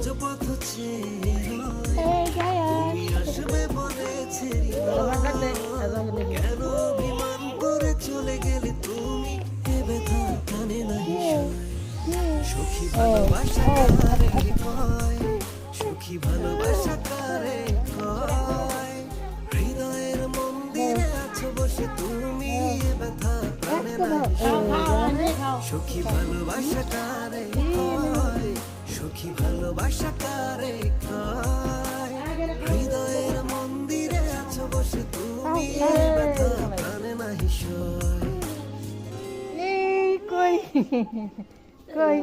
রাজপথ তুমি আসবে বলেছে কেন অভিমান করে চলে গেলে তুমি এ ব্যথা কানে নাহি সখী ভালোবাসা কারে কয় সখী ভালোবাসা কারে কয় হৃদয়ের মন্দিরে আছো বসে তুমি এ ব্যথা কানে নাহি সখী ভালোবাসা কারে কয় সখী ভালোবাসা কারে কয় হৃদয়ের মন্দিরে আছো বসে তুমি ব্যথা কানে নাহি সয় কই কই